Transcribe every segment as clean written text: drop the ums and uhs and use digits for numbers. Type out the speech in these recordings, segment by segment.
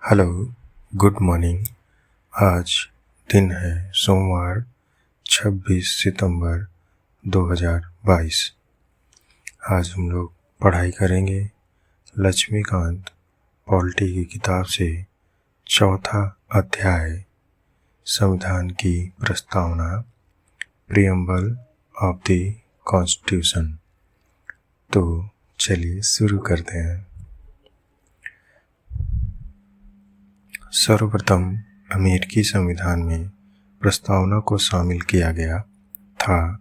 Hello, good morning. आज दिन है सोमवार 26 सितंबर 2022। आज हम लोग पढ़ाई करेंगे लक्ष्मीकांत पॉलिटी की किताब से चौथा अध्याय संविधान की प्रस्तावना, प्रीएम्बल ऑफ द कॉन्स्टिट्यूशन। तो चलिए शुरू करते हैं। सर्वप्रथम अमेरिकी संविधान में प्रस्तावना को शामिल किया गया था।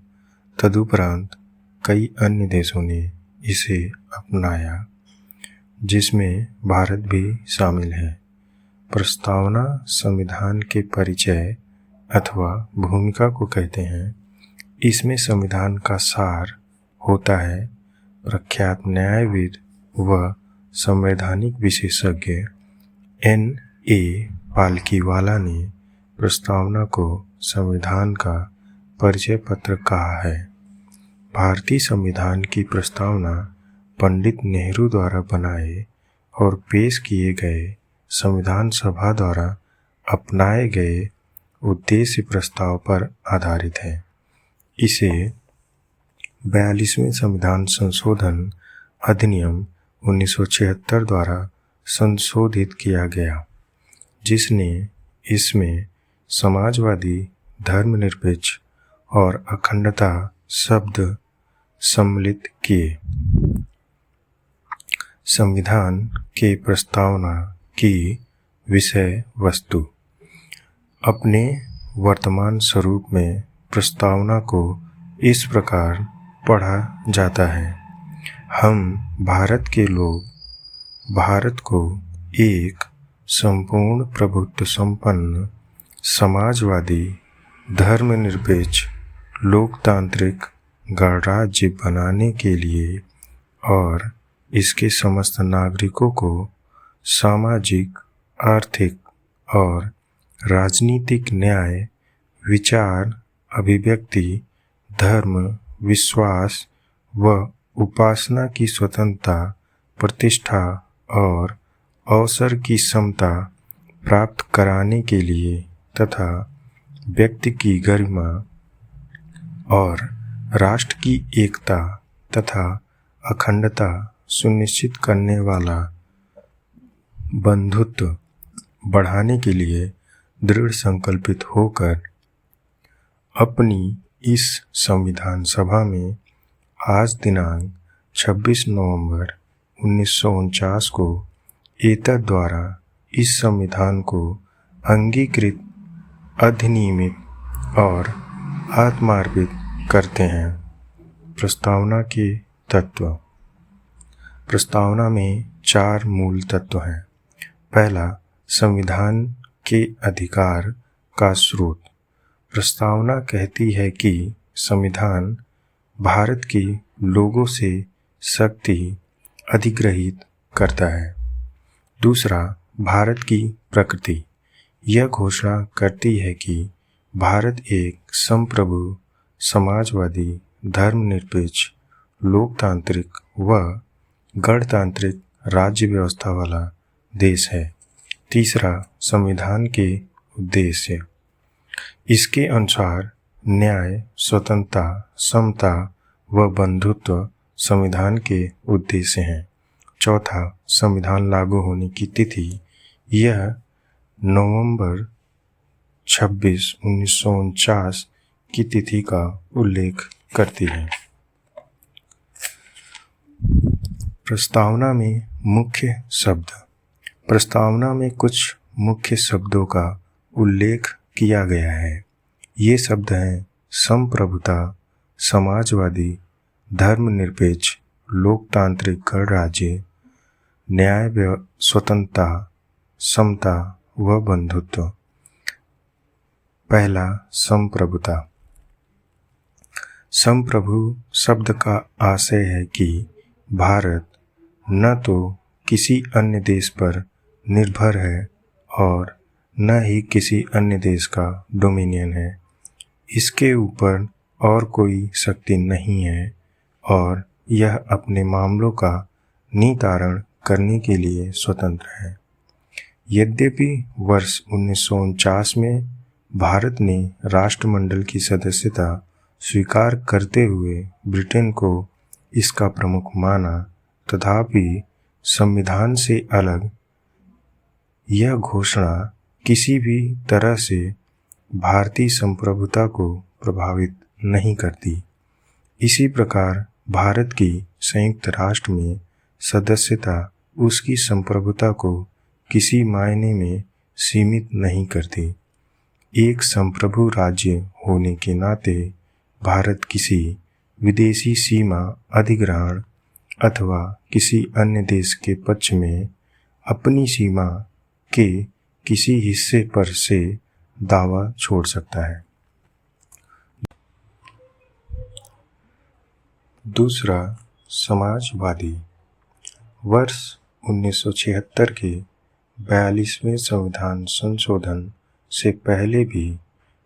तदुपरांत कई अन्य देशों ने इसे अपनाया, जिसमें भारत भी शामिल है। प्रस्तावना संविधान के परिचय अथवा भूमिका को कहते हैं। इसमें संविधान का सार होता है। प्रख्यात न्यायविद व संवैधानिक विशेषज्ञ N.A. पालकीवाला ने प्रस्तावना को संविधान का परिचय पत्र कहा है। भारतीय संविधान की प्रस्तावना पंडित नेहरू द्वारा बनाए और पेश किए गए संविधान सभा द्वारा अपनाए गए उद्देश्य प्रस्ताव पर आधारित है। इसे 42वें संविधान संशोधन अधिनियम 1976 द्वारा संशोधित किया गया, जिसने इसमें समाजवादी, धर्मनिरपेक्ष और अखंडता शब्द सम्मिलित किए। संविधान के प्रस्तावना की विषय वस्तु। अपने वर्तमान स्वरूप में प्रस्तावना को इस प्रकार पढ़ा जाता है। हम भारत के लोग भारत को एक संपूर्ण प्रभुत्व संपन्न, समाजवादी, धर्मनिरपेक्ष, लोकतांत्रिक गणराज्य बनाने के लिए और इसके समस्त नागरिकों को सामाजिक, आर्थिक और राजनीतिक न्याय, विचार, अभिव्यक्ति, धर्म, विश्वास व उपासना की स्वतंत्रता, प्रतिष्ठा और अवसर की समता प्राप्त कराने के लिए तथा व्यक्ति की गरिमा और राष्ट्र की एकता तथा अखंडता सुनिश्चित करने वाला बंधुत्व बढ़ाने के लिए दृढ़ संकल्पित होकर अपनी इस संविधान सभा में आज दिनांक 26 नवंबर 1949 को एतद द्वारा इस संविधान को अंगीकृत, अधिनियमित और आत्मार्पित करते हैं। प्रस्तावना के तत्व। प्रस्तावना में 4 मूल तत्व हैं। पहला, संविधान के अधिकार का स्रोत। प्रस्तावना कहती है कि संविधान भारत के लोगों से शक्ति अधिग्रहित करता है। दूसरा, भारत की प्रकृति। यह घोषणा करती है कि भारत एक संप्रभु, समाजवादी, धर्मनिरपेक्ष, लोकतांत्रिक व गणतांत्रिक राज्य व्यवस्था वाला देश है। तीसरा, संविधान के उद्देश्य। इसके अनुसार न्याय, स्वतंत्रता, समता व बंधुत्व संविधान के उद्देश्य हैं। चौथा, संविधान लागू होने की तिथि। यह नवंबर 26, 1949 की तिथि का उल्लेख करती है। प्रस्तावना में मुख्य शब्द। प्रस्तावना में कुछ मुख्य शब्दों का उल्लेख किया गया है। ये शब्द हैं संप्रभुता, समाजवादी, धर्मनिरपेक्ष, लोकतांत्रिक गणराज्य, न्याय, स्वतंत्रता, समता व बंधुत्व। पहला, संप्रभुता। संप्रभु शब्द का आशय है कि भारत न तो किसी अन्य देश पर निर्भर है और न ही किसी अन्य देश का डोमिनियन है। इसके ऊपर और कोई शक्ति नहीं है और यह अपने मामलों का नितारण करने के लिए स्वतंत्र है। यद्यपि वर्ष 1949 में भारत ने राष्ट्रमंडल की सदस्यता स्वीकार करते हुए ब्रिटेन को इसका प्रमुख माना, तथापि संविधान से अलग यह घोषणा किसी भी तरह से भारतीय संप्रभुता को प्रभावित नहीं करती। इसी प्रकार भारत की संयुक्त राष्ट्र में सदस्यता उसकी संप्रभुता को किसी मायने में सीमित नहीं करती। एक संप्रभु राज्य होने के नाते भारत किसी विदेशी सीमा अधिग्रहण अथवा किसी अन्य देश के पक्ष में अपनी सीमा के किसी हिस्से पर से दावा छोड़ सकता है। दूसरा, समाजवादी। वर्ष 1976 के 42वें संविधान संशोधन से पहले भी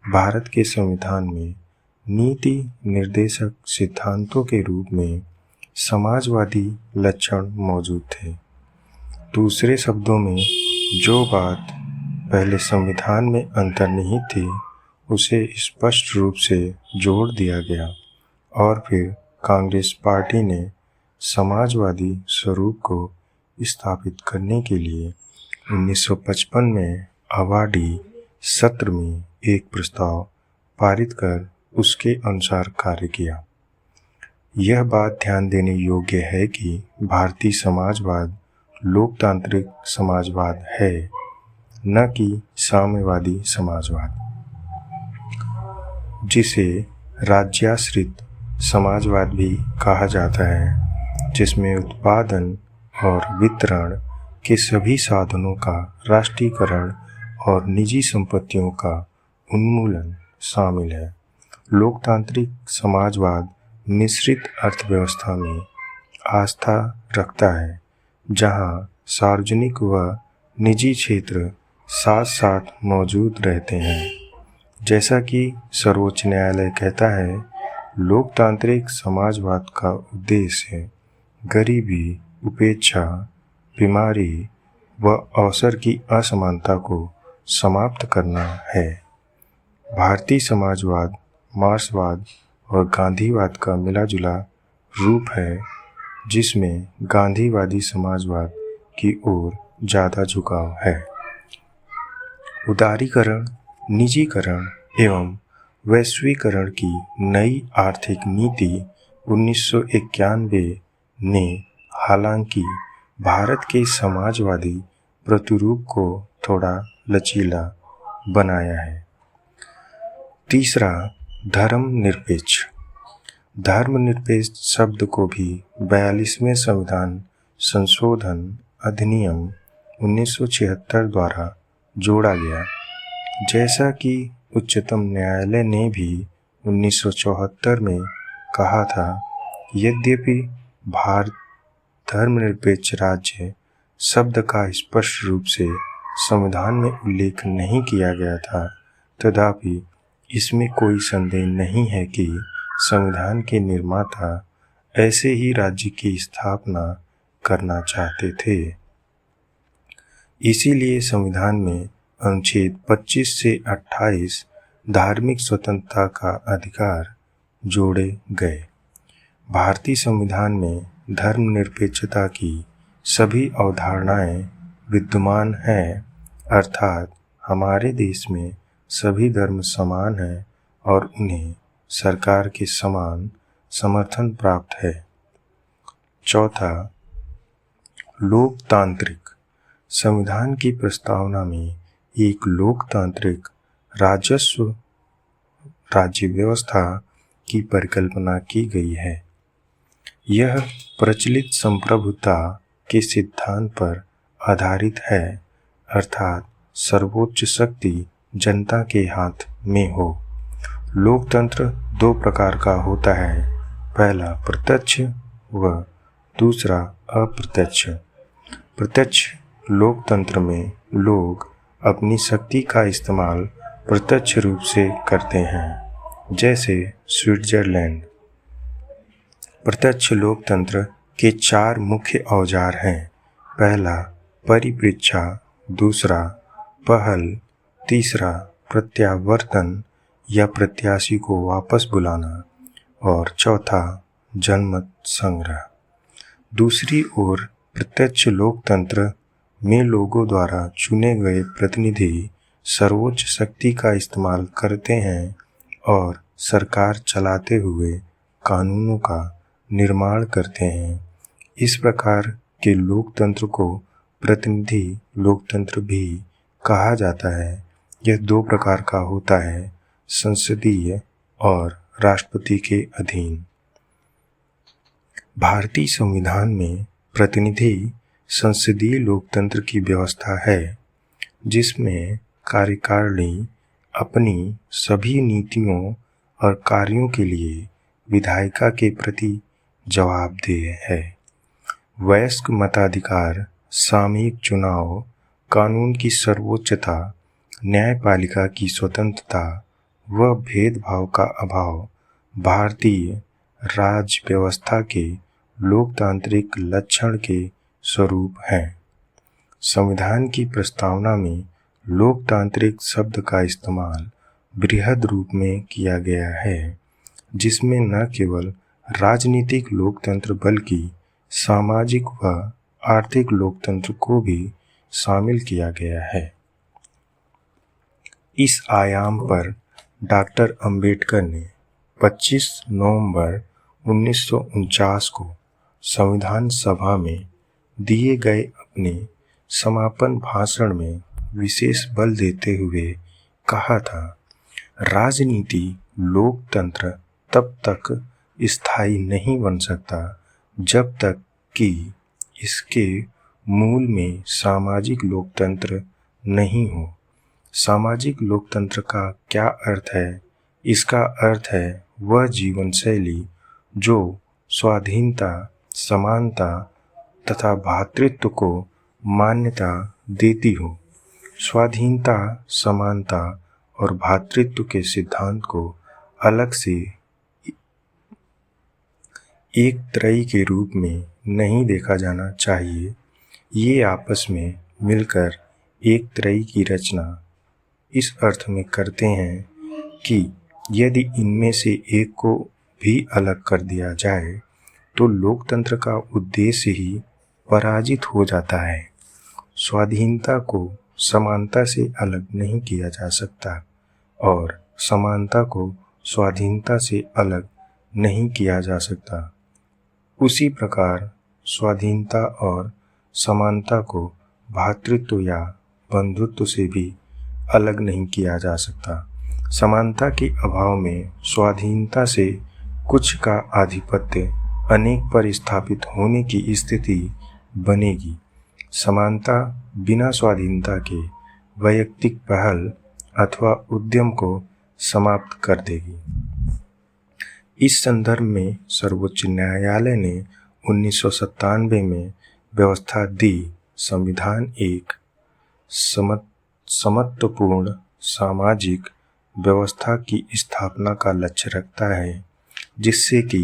भारत के संविधान में नीति निर्देशक सिद्धांतों के रूप में समाजवादी लक्षण मौजूद थे। दूसरे शब्दों में, जो बात पहले संविधान में अंतर्निहित थी उसे स्पष्ट रूप से जोड़ दिया गया और फिर कांग्रेस पार्टी ने समाजवादी स्वरूप को स्थापित करने के लिए 1955 में आबादी सत्र में एक प्रस्ताव पारित कर उसके अनुसार कार्य किया। यह बात ध्यान देने योग्य है कि भारतीय समाजवाद लोकतांत्रिक समाजवाद है, न कि साम्यवादी समाजवाद, जिसे राज्याश्रित समाजवाद भी कहा जाता है, जिसमें उत्पादन और वितरण के सभी साधनों का राष्ट्रीयकरण और निजी संपत्तियों का उन्मूलन शामिल है। लोकतांत्रिक समाजवाद मिश्रित अर्थव्यवस्था में आस्था रखता है, जहां सार्वजनिक व निजी क्षेत्र साथ साथ मौजूद रहते हैं। जैसा कि सर्वोच्च न्यायालय कहता है, लोकतांत्रिक समाजवाद का उद्देश्य गरीबी, उपेक्षा, बीमारी व अवसर की असमानता को समाप्त करना है। भारतीय समाजवाद मार्क्सवाद और गांधीवाद का मिलाजुला रूप है, जिसमें गांधीवादी समाजवाद की ओर ज़्यादा झुकाव है। उदारीकरण, निजीकरण एवं वैश्वीकरण की नई आर्थिक नीति 1991 ने हालांकि भारत के समाजवादी प्रतिरूप को थोड़ा लचीला बनाया है। तीसरा, धर्मनिरपेक्ष। धर्मनिरपेक्ष शब्द को भी 42वें संविधान संशोधन अधिनियम 1976 द्वारा जोड़ा गया। जैसा कि उच्चतम न्यायालय ने भी 1974 में कहा था, यद्यपि भारत धर्मनिरपेक्ष राज्य शब्द का स्पष्ट रूप से संविधान में उल्लेख नहीं किया गया था, तथापि इसमें कोई संदेह नहीं है कि संविधान के निर्माता ऐसे ही राज्य की स्थापना करना चाहते थे। इसीलिए संविधान में अनुच्छेद 25 से 28 धार्मिक स्वतंत्रता का अधिकार जोड़े गए। भारतीय संविधान में धर्मनिरपेक्षता की सभी अवधारणाएं विद्यमान हैं, अर्थात हमारे देश में सभी धर्म समान हैं और उन्हें सरकार के समान समर्थन प्राप्त है। चौथा, लोकतांत्रिक। संविधान की प्रस्तावना में एक लोकतांत्रिक राजस्व राज्य व्यवस्था की परिकल्पना की गई है। यह प्रचलित संप्रभुता के सिद्धांत पर आधारित है, अर्थात सर्वोच्च शक्ति जनता के हाथ में हो। लोकतंत्र दो प्रकार का होता है, पहला प्रत्यक्ष व दूसरा अप्रत्यक्ष। प्रत्यक्ष लोकतंत्र में लोग अपनी शक्ति का इस्तेमाल प्रत्यक्ष रूप से करते हैं, जैसे स्विट्जरलैंड। प्रत्यक्ष लोकतंत्र के 4 मुख्य औजार हैं। पहला, परिप्रेक्ष्य दूसरा पहल, तीसरा प्रत्यावर्तन या प्रत्याशी को वापस बुलाना और चौथा जनमत संग्रह। दूसरी ओर प्रत्यक्ष लोकतंत्र में लोगों द्वारा चुने गए प्रतिनिधि सर्वोच्च शक्ति का इस्तेमाल करते हैं और सरकार चलाते हुए कानूनों का निर्माण करते हैं। इस प्रकार के लोकतंत्र को प्रतिनिधि लोकतंत्र भी कहा जाता है। यह दो प्रकार का होता है, संसदीय और राष्ट्रपति के अधीन। भारतीय संविधान में प्रतिनिधि संसदीय लोकतंत्र की व्यवस्था है, जिसमें कार्यकारिणी अपनी सभी नीतियों और कार्यों के लिए विधायिका के प्रति जवाबदेह है। वयस्क मताधिकार, सामयिक चुनाव, कानून की सर्वोच्चता, न्यायपालिका की स्वतंत्रता व भेदभाव का अभाव भारतीय राज्य व्यवस्था के लोकतांत्रिक लक्षण के स्वरूप हैं। संविधान की प्रस्तावना में लोकतांत्रिक शब्द का इस्तेमाल बृहद रूप में किया गया है, जिसमें न केवल राजनीतिक लोकतंत्र बल्कि सामाजिक व आर्थिक लोकतंत्र को भी शामिल किया गया है। इस आयाम पर डॉक्टर अंबेडकर ने 25 नवंबर 1949 को संविधान सभा में दिए गए अपने समापन भाषण में विशेष बल देते हुए कहा था, राजनीति लोकतंत्र तब तक स्थायी नहीं बन सकता जब तक कि इसके मूल में सामाजिक लोकतंत्र नहीं हो। सामाजिक लोकतंत्र का क्या अर्थ है? इसका अर्थ है वह जीवन शैली जो स्वाधीनता, समानता तथा भ्रातृत्व को मान्यता देती हो। स्वाधीनता, समानता और भ्रातृत्व के सिद्धांत को अलग से एक त्रयी के रूप में नहीं देखा जाना चाहिए। ये आपस में मिलकर एक त्रयी की रचना इस अर्थ में करते हैं कि यदि इनमें से एक को भी अलग कर दिया जाए तो लोकतंत्र का उद्देश्य ही पराजित हो जाता है। स्वाधीनता को समानता से अलग नहीं किया जा सकता और समानता को स्वाधीनता से अलग नहीं किया जा सकता। उसी प्रकार स्वाधीनता और समानता को भ्रातृत्व या बंधुत्व से भी अलग नहीं किया जा सकता। समानता के अभाव में स्वाधीनता से कुछ का आधिपत्य अनेक पर स्थापित होने की स्थिति बनेगी। समानता बिना स्वाधीनता के वैयक्तिक पहल अथवा उद्यम को समाप्त कर देगी। इस संदर्भ में सर्वोच्च न्यायालय ने 1997 में व्यवस्था दी, संविधान एक समत्वपूर्ण सामाजिक व्यवस्था की स्थापना का लक्ष्य रखता है, जिससे कि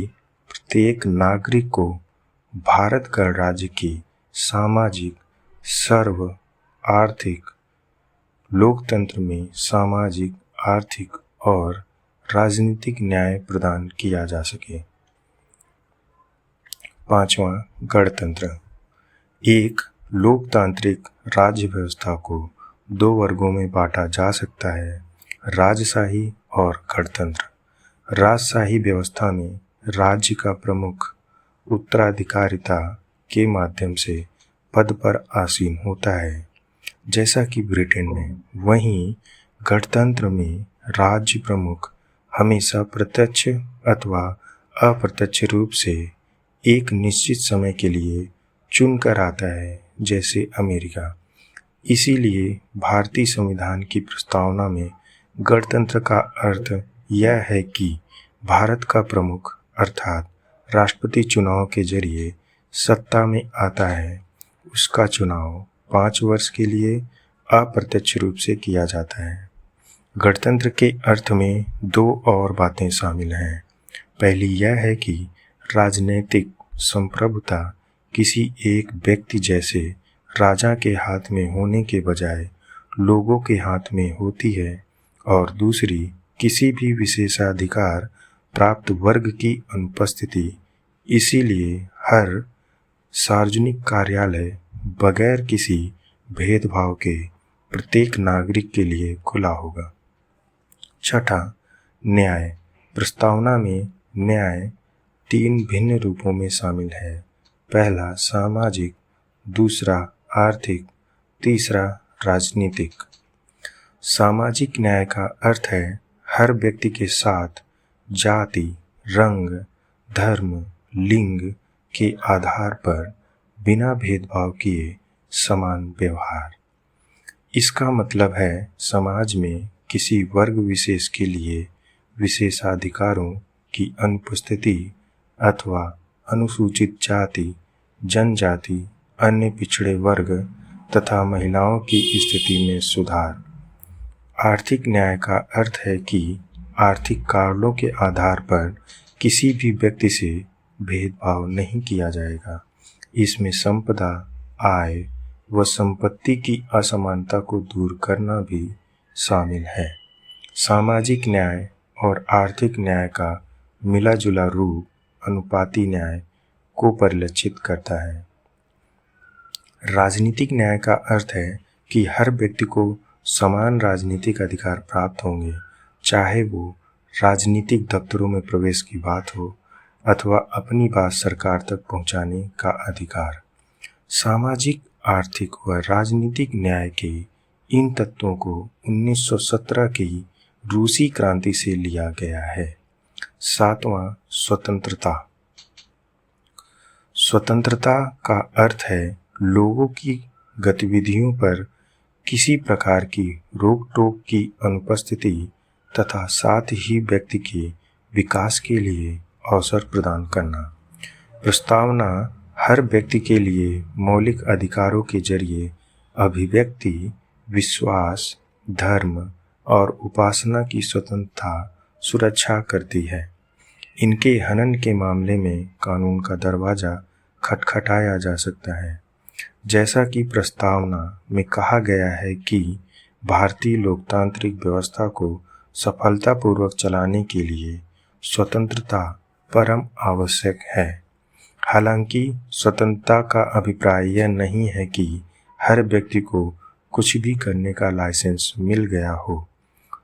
प्रत्येक नागरिक को भारत गणराज्य की सामाजिक, सर्व आर्थिक लोकतंत्र में सामाजिक, आर्थिक और राजनीतिक न्याय प्रदान किया जा सके। पांचवा, गणतंत्र। एक लोकतांत्रिक राज्य व्यवस्था को दो वर्गों में बांटा जा सकता है, राजशाही और गणतंत्र। राजशाही व्यवस्था में राज्य का प्रमुख उत्तराधिकारिता के माध्यम से पद पर आसीन होता है, जैसा कि ब्रिटेन में। वहीं गणतंत्र में राज्य प्रमुख हमेशा प्रत्यक्ष अथवा अप्रत्यक्ष रूप से एक निश्चित समय के लिए चुनकर आता है, जैसे अमेरिका। इसीलिए भारतीय संविधान की प्रस्तावना में गणतंत्र का अर्थ यह है कि भारत का प्रमुख अर्थात राष्ट्रपति चुनाव के जरिए सत्ता में आता है। उसका चुनाव 5 वर्ष के लिए अप्रत्यक्ष रूप से किया जाता है। गणतंत्र के अर्थ में दो और बातें शामिल हैं। पहली यह है कि राजनैतिक संप्रभुता किसी एक व्यक्ति जैसे राजा के हाथ में होने के बजाय लोगों के हाथ में होती है, और दूसरी किसी भी विशेषाधिकार प्राप्त वर्ग की अनुपस्थिति। इसीलिए हर सार्वजनिक कार्यालय बगैर किसी भेदभाव के प्रत्येक नागरिक के लिए खुला होगा। छठा, न्याय। प्रस्तावना में न्याय 3 भिन्न रूपों में शामिल है। पहला सामाजिक, दूसरा आर्थिक, तीसरा राजनीतिक। सामाजिक न्याय का अर्थ है हर व्यक्ति के साथ जाति, रंग, धर्म, लिंग के आधार पर बिना भेदभाव किए समान व्यवहार। इसका मतलब है समाज में किसी वर्ग विशेष के लिए विशेषाधिकारों की अनुपस्थिति अथवा अनुसूचित जाति, जनजाति, अन्य पिछड़े वर्ग तथा महिलाओं की स्थिति में सुधार। आर्थिक न्याय का अर्थ है कि आर्थिक कारणों के आधार पर किसी भी व्यक्ति से भेदभाव नहीं किया जाएगा। इसमें संपदा, आय व संपत्ति की असमानता को दूर करना भी शामिल है। सामाजिक न्याय और आर्थिक न्याय का मिला जुला रूप अनुपाती न्याय को परिलक्षित करता है। राजनीतिक न्याय का अर्थ है कि हर व्यक्ति को समान राजनीतिक अधिकार प्राप्त होंगे, चाहे वो राजनीतिक दफ्तरों में प्रवेश की बात हो अथवा अपनी बात सरकार तक पहुंचाने का अधिकार। सामाजिक, आर्थिक व राजनीतिक न्याय के इन तत्वों को 1917 की रूसी क्रांति से लिया गया है। सातवां, स्वतंत्रता। स्वतंत्रता का अर्थ है लोगों की गतिविधियों पर किसी प्रकार की रोक टोक की अनुपस्थिति तथा साथ ही व्यक्ति के विकास के लिए अवसर प्रदान करना। प्रस्तावना हर व्यक्ति के लिए मौलिक अधिकारों के जरिए अभिव्यक्ति, विश्वास, धर्म और उपासना की स्वतंत्रता सुरक्षा करती है। इनके हनन के मामले में कानून का दरवाजा खटखटाया जा सकता है। जैसा कि प्रस्तावना में कहा गया है कि भारतीय लोकतांत्रिक व्यवस्था को सफलतापूर्वक चलाने के लिए स्वतंत्रता परम आवश्यक है। हालांकि स्वतंत्रता का अभिप्राय यह नहीं है कि हर व्यक्ति को कुछ भी करने का लाइसेंस मिल गया हो।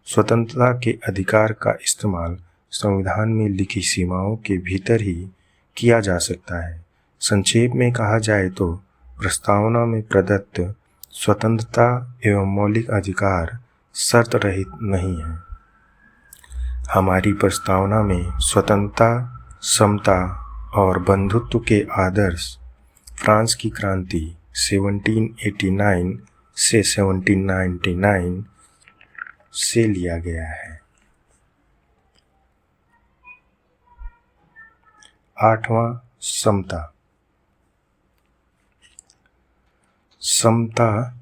स्वतंत्रता के अधिकार का इस्तेमाल संविधान में लिखी सीमाओं के भीतर ही किया जा सकता है। संक्षेप में कहा जाए तो प्रस्तावना में प्रदत्त स्वतंत्रता एवं मौलिक अधिकार शर्त रहित नहीं है। हमारी प्रस्तावना में स्वतंत्रता, समता और बंधुत्व के आदर्श फ्रांस की क्रांति 1789 से 1799 से लिया गया है। आठवां, समता। समता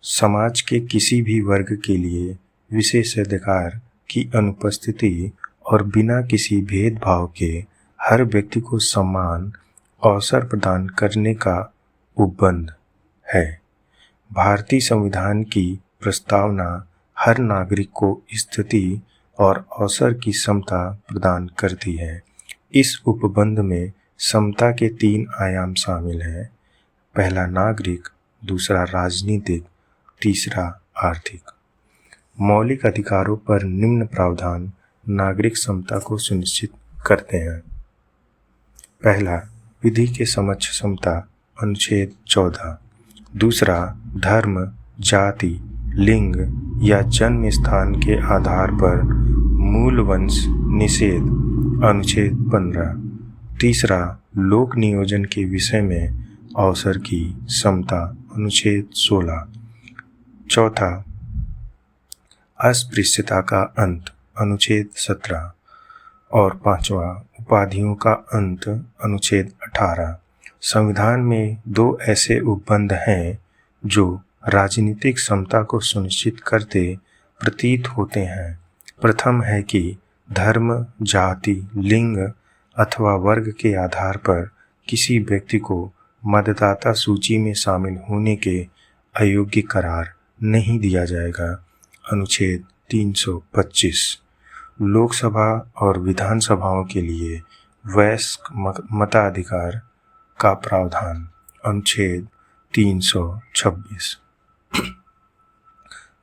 समाज के किसी भी वर्ग के लिए विशेषाधिकार की अनुपस्थिति और बिना किसी भेदभाव के हर व्यक्ति को समान अवसर प्रदान करने का उपबंध है। भारतीय संविधान की प्रस्तावना हर नागरिक को स्थिति और अवसर की समता प्रदान करती है। इस उपबंध में समता के 3 आयाम शामिल हैं। पहला नागरिक, दूसरा राजनीतिक, तीसरा आर्थिक। मौलिक अधिकारों पर निम्न प्रावधान नागरिक समता को सुनिश्चित करते हैं। पहला, विधि के समक्ष समता, अनुच्छेद 14। दूसरा, धर्म, जाति, लिंग या जन्म स्थान के आधार पर मूल वंश निषेध, अनुच्छेद 15। तीसरा, लोक नियोजन के विषय में अवसर की समता, अनुच्छेद 16। चौथा, अस्पृश्यता का अंत, अनुच्छेद 17। और पांचवा, उपाधियों का अंत, अनुच्छेद 18। संविधान में 2 ऐसे उपबंध हैं जो राजनीतिक समता को सुनिश्चित करते प्रतीत होते हैं। प्रथम है कि धर्म, जाति, लिंग अथवा वर्ग के आधार पर किसी व्यक्ति को मतदाता सूची में शामिल होने के अयोग्य करार नहीं दिया जाएगा। अनुच्छेद 325 लोकसभा और विधानसभाओं के लिए वयस्क मताधिकार का प्रावधान। अनुच्छेद 326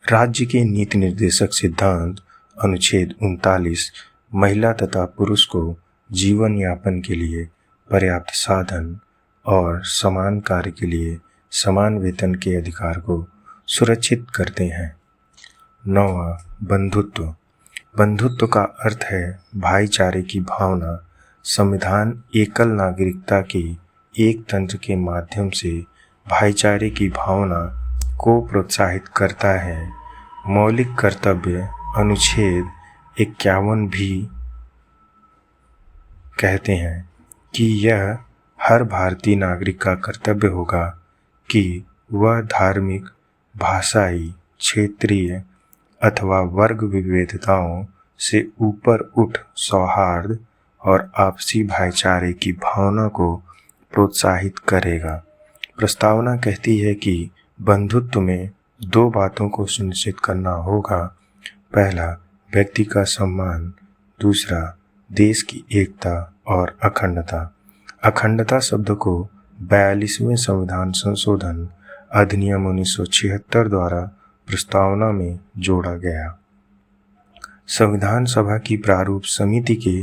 राज्य के नीति निर्देशक सिद्धांत। अनुच्छेद 39 महिला तथा पुरुष को जीवन यापन के लिए पर्याप्त साधन और समान कार्य के लिए समान वेतन के अधिकार को सुरक्षित करते हैं। 9वां बंधुत्व। बंधुत्व का अर्थ है भाईचारे की भावना। संविधान एकल नागरिकता के एक तंत्र के माध्यम से भाईचारे की भावना को प्रोत्साहित करता है। मौलिक कर्तव्य अनुच्छेद 51 भी कहते हैं कि यह हर भारतीय नागरिक का कर्तव्य होगा कि वह धार्मिक, भाषाई, क्षेत्रीय अथवा वर्ग विविधताओं से ऊपर उठ सौहार्द और आपसी भाईचारे की भावना को प्रोत्साहित करेगा। प्रस्तावना कहती है कि बंधुत्व में 2 बातों को सुनिश्चित करना होगा। पहला, व्यक्ति का सम्मान। दूसरा, देश की एकता और अखंडता। अखंडता शब्द को 42वें संविधान संशोधन अधिनियम 1976 द्वारा प्रस्तावना में जोड़ा गया। संविधान सभा की प्रारूप समिति के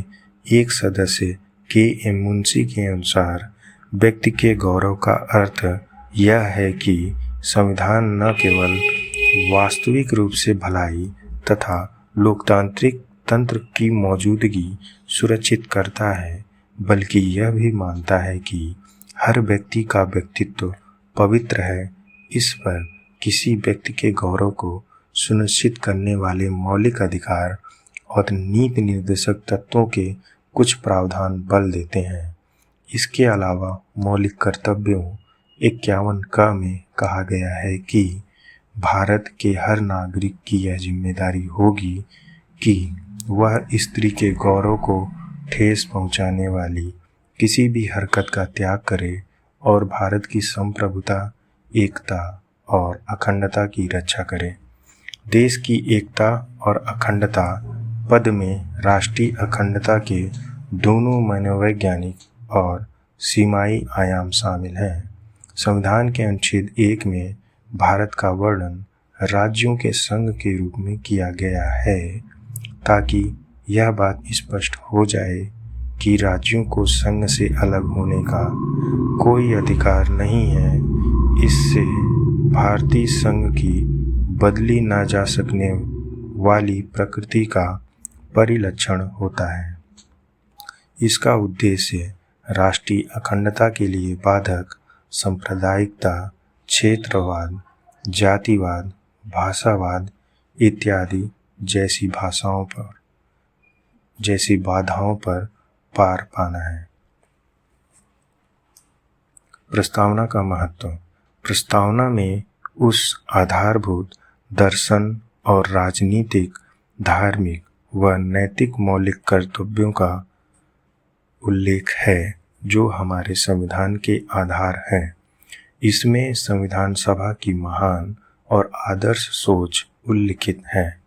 एक सदस्य के.एम. मुंशी के अनुसार व्यक्ति के गौरव का अर्थ यह है कि संविधान न केवल वास्तविक रूप से भलाई तथा लोकतांत्रिक तंत्र की मौजूदगी सुरक्षित करता है, बल्कि यह भी मानता है कि हर व्यक्ति का व्यक्तित्व पवित्र है। इस पर किसी व्यक्ति के गौरव को सुनिश्चित करने वाले मौलिक अधिकार और नीति निर्देशक तत्वों के कुछ प्रावधान बल देते हैं। इसके अलावा मौलिक कर्तव्यों 51 क में कहा गया है कि भारत के हर नागरिक की यह जिम्मेदारी होगी कि वह स्त्री के गौरव को ठेस पहुंचाने वाली किसी भी हरकत का त्याग करे और भारत की संप्रभुता, एकता और अखंडता की रक्षा करे। देश की एकता और अखंडता पद में राष्ट्रीय अखंडता के दोनों मनोवैज्ञानिक और सीमाई आयाम शामिल हैं। संविधान के अनुच्छेद 1 में भारत का वर्णन राज्यों के संघ के रूप में किया गया है ताकि यह बात स्पष्ट हो जाए कि राज्यों को संघ से अलग होने का कोई अधिकार नहीं है। इससे भारतीय संघ की बदली न जा सकने वाली प्रकृति का परिलक्षण होता है। इसका उद्देश्य राष्ट्रीय अखंडता के लिए बाधक सांप्रदायिकता, क्षेत्रवाद, जातिवाद, भाषावाद इत्यादि जैसी बाधाओं पर पार पाना है। प्रस्तावना का महत्व। प्रस्तावना में उस आधारभूत दर्शन और राजनीतिक, धार्मिक व नैतिक मौलिक कर्तव्यों का उल्लेख है जो हमारे संविधान के आधार हैं। इसमें संविधान सभा की महान और आदर्श सोच उल्लिखित है।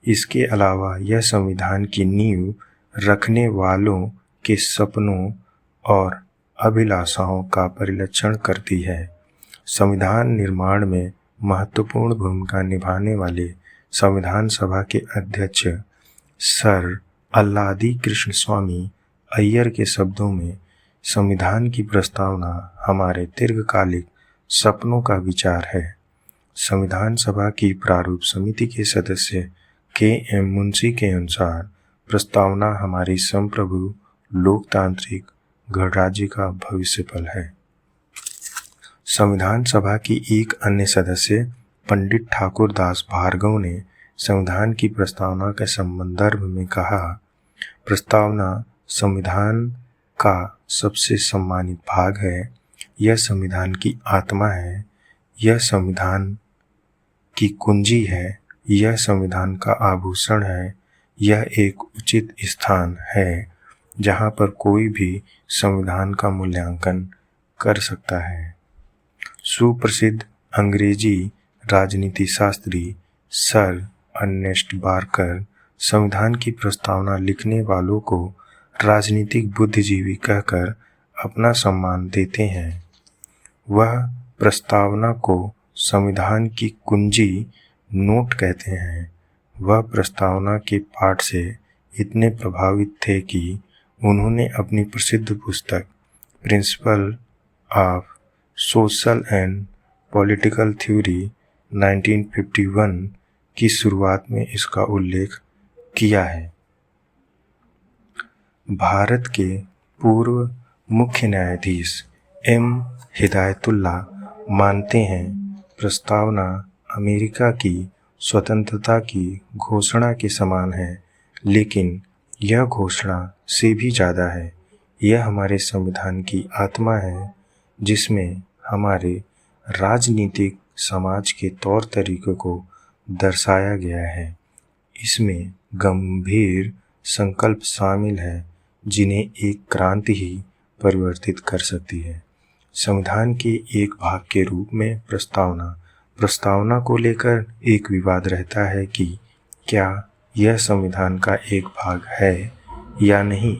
इसके अलावा यह संविधान की नींव रखने वालों के सपनों और अभिलाषाओं का परिलक्षण करती है। संविधान निर्माण में महत्वपूर्ण भूमिका निभाने वाले संविधान सभा के अध्यक्ष सर अल्लादी कृष्ण स्वामी अय्यर के शब्दों में, संविधान की प्रस्तावना हमारे दीर्घकालिक सपनों का विचार है। संविधान सभा की प्रारूप समिति के सदस्य के.एम. मुंशी के अनुसार प्रस्तावना हमारी संप्रभु लोकतांत्रिक गणराज्य का भविष्य फल है। संविधान सभा की एक अन्य सदस्य पंडित ठाकुर दास भार्गव ने संविधान की प्रस्तावना के संदर्भ में कहा, प्रस्तावना संविधान का सबसे सम्मानित भाग है। यह संविधान की आत्मा है। यह संविधान की कुंजी है। यह संविधान का आभूषण है। यह एक उचित स्थान है जहां पर कोई भी संविधान का मूल्यांकन कर सकता है। सुप्रसिद्ध अंग्रेजी राजनीति शास्त्री सर अर्नेस्ट बारकर संविधान की प्रस्तावना लिखने वालों को राजनीतिक बुद्धिजीवी कहकर अपना सम्मान देते हैं। वह प्रस्तावना को संविधान की कुंजी नोट कहते हैं। वह प्रस्तावना के पाठ से इतने प्रभावित थे कि उन्होंने अपनी प्रसिद्ध पुस्तक principle of social and political theory 1951 की शुरुआत में इसका उल्लेख किया है। भारत के पूर्व मुख्य न्यायाधीश एम हिदायतुल्लाह मानते हैं, प्रस्तावना अमेरिका की स्वतंत्रता की घोषणा के समान है, लेकिन यह घोषणा से भी ज़्यादा है। यह हमारे संविधान की आत्मा है, जिसमें हमारे राजनीतिक समाज के तौर तरीकों को दर्शाया गया है। इसमें गंभीर संकल्प शामिल है, जिन्हें एक क्रांति ही परिवर्तित कर सकती है। संविधान के एक भाग के रूप में प्रस्तावना को लेकर एक विवाद रहता है कि क्या यह संविधान का एक भाग है या नहीं।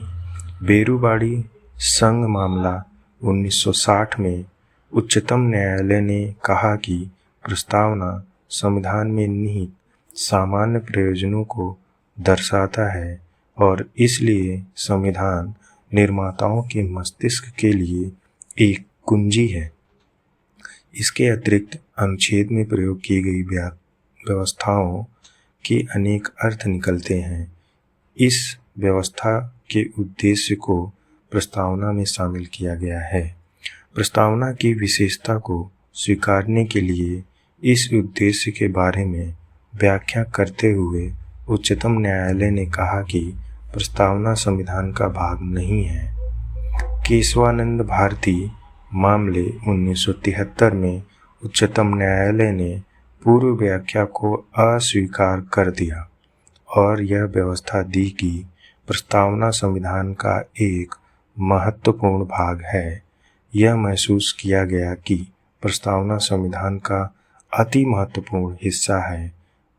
बेरुबाड़ी संघ मामला 1960 में उच्चतम न्यायालय ने कहा कि प्रस्तावना संविधान में निहित सामान्य प्रयोजनों को दर्शाता है और इसलिए संविधान निर्माताओं के मस्तिष्क के लिए एक कुंजी है। इसके अतिरिक्त अनुच्छेद में प्रयोग की गई व्यवस्थाओं के अनेक अर्थ निकलते हैं। इस व्यवस्था के उद्देश्य को प्रस्तावना में शामिल किया गया है। प्रस्तावना की विशेषता को स्वीकारने के लिए इस उद्देश्य के बारे में व्याख्या करते हुए उच्चतम न्यायालय ने कहा कि प्रस्तावना संविधान का भाग नहीं है। केशवानंद भारती मामले 1973 में उच्चतम न्यायालय ने पूर्व व्याख्या को अस्वीकार कर दिया और यह व्यवस्था दी कि प्रस्तावना संविधान का एक महत्वपूर्ण भाग है। यह महसूस किया गया कि प्रस्तावना संविधान का अति महत्वपूर्ण हिस्सा है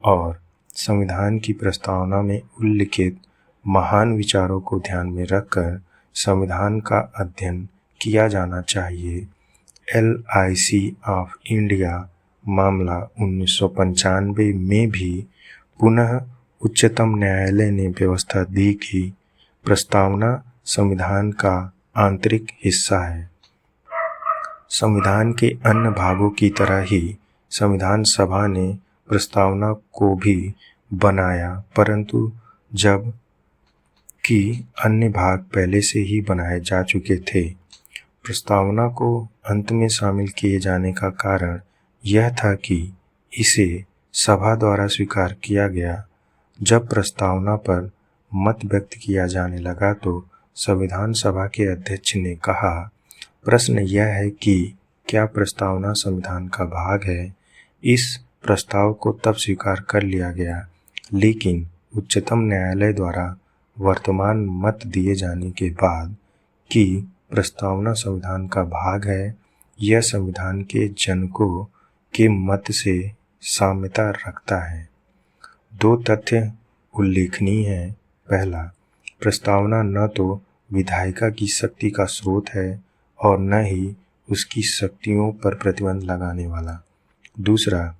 और संविधान की प्रस्तावना में उल्लिखित महान विचारों को ध्यान में रखकर संविधान का अध्ययन किया जाना चाहिए। LIC ऑफ इंडिया मामला 1995 में भी पुनः उच्चतम न्यायालय ने व्यवस्था दी कि प्रस्तावना संविधान का आंतरिक हिस्सा है। संविधान के अन्य भागों की तरह ही संविधान सभा ने प्रस्तावना को भी बनाया, परंतु जब कि अन्य भाग पहले से ही बनाए जा चुके थे। प्रस्तावना को अंत में शामिल किए जाने का कारण यह था कि इसे सभा द्वारा स्वीकार किया गया। जब प्रस्तावना पर मत व्यक्त किया जाने लगा तो संविधान सभा के अध्यक्ष ने कहा, प्रश्न यह है कि क्या प्रस्तावना संविधान का भाग है। इस प्रस्ताव को तब स्वीकार कर लिया गया, लेकिन उच्चतम न्यायालय द्वारा वर्तमान मत दिए जाने के बाद कि प्रस्तावना संविधान का भाग है, यह संविधान के जनकों के मत से साम्यता रखता है। दो तथ्य उल्लेखनीय हैं। पहला, प्रस्तावना न तो विधायिका की शक्ति का स्रोत है और न ही उसकी शक्तियों पर प्रतिबंध लगाने वाला। दूसरा,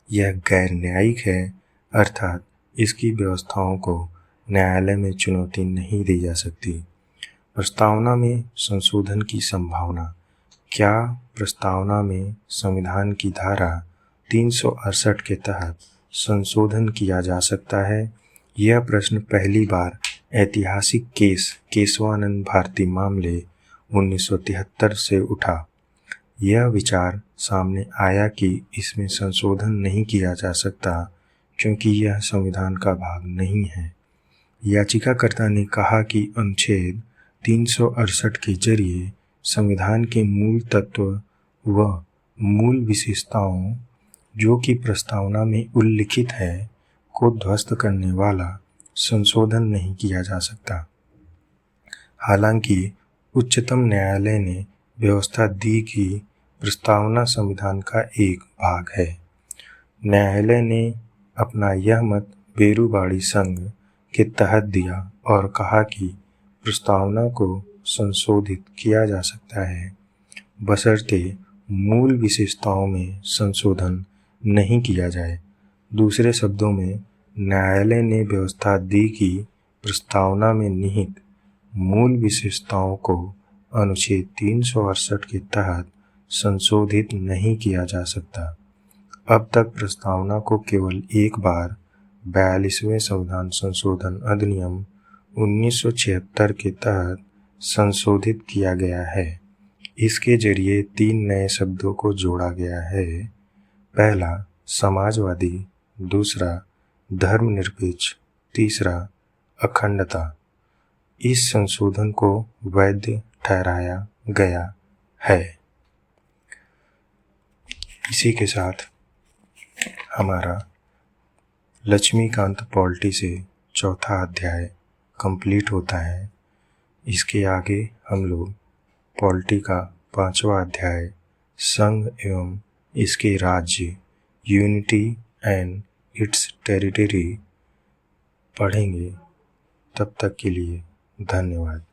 यह गैर न्यायिक है, अर्थात इसकी व्यवस्थाओं को न्यायालय में चुनौती नहीं दी जा सकती। प्रस्तावना में संशोधन की संभावना। क्या प्रस्तावना में संविधान की धारा 368 के तहत संशोधन किया जा सकता है? यह प्रश्न पहली बार ऐतिहासिक केस केशवानंद भारती मामले 1973 से उठा। यह विचार सामने आया कि इसमें संशोधन नहीं किया जा सकता क्योंकि यह संविधान का भाग नहीं है। याचिकाकर्ता ने कहा कि अनुच्छेद 368 के जरिए संविधान के मूल तत्व व मूल विशेषताओं, जो कि प्रस्तावना में उल्लिखित है, को ध्वस्त करने वाला संशोधन नहीं किया जा सकता। हालांकि उच्चतम न्यायालय ने व्यवस्था दी की प्रस्तावना संविधान का एक भाग है। न्यायालय ने अपना यह मत बेरूबाड़ी संघ के तहत दिया और कहा कि प्रस्तावना को संशोधित किया जा सकता है, बशर्ते मूल विशेषताओं में संशोधन नहीं किया जाए। दूसरे शब्दों में, न्यायालय ने व्यवस्था दी कि प्रस्तावना में निहित मूल विशेषताओं को अनुच्छेद 368 के तहत संशोधित नहीं किया जा सकता। अब तक प्रस्तावना को केवल एक बार 42वें संविधान संशोधन अधिनियम 1976 के तहत संशोधित किया गया है। इसके जरिए 3 नए शब्दों को जोड़ा गया है। पहला समाजवादी, दूसरा धर्मनिरपेक्ष, तीसरा अखंडता। इस संशोधन को वैध ठहराया गया है। इसी के साथ हमारा लक्ष्मीकांत पॉलिटी से चौथा अध्याय कंप्लीट होता है। इसके आगे हम लोग पॉलिटी का 5वां अध्याय संघ एवं इसके राज्य, यूनिटी एंड इट्स टेरिटरी पढ़ेंगे। तब तक के लिए धन्यवाद।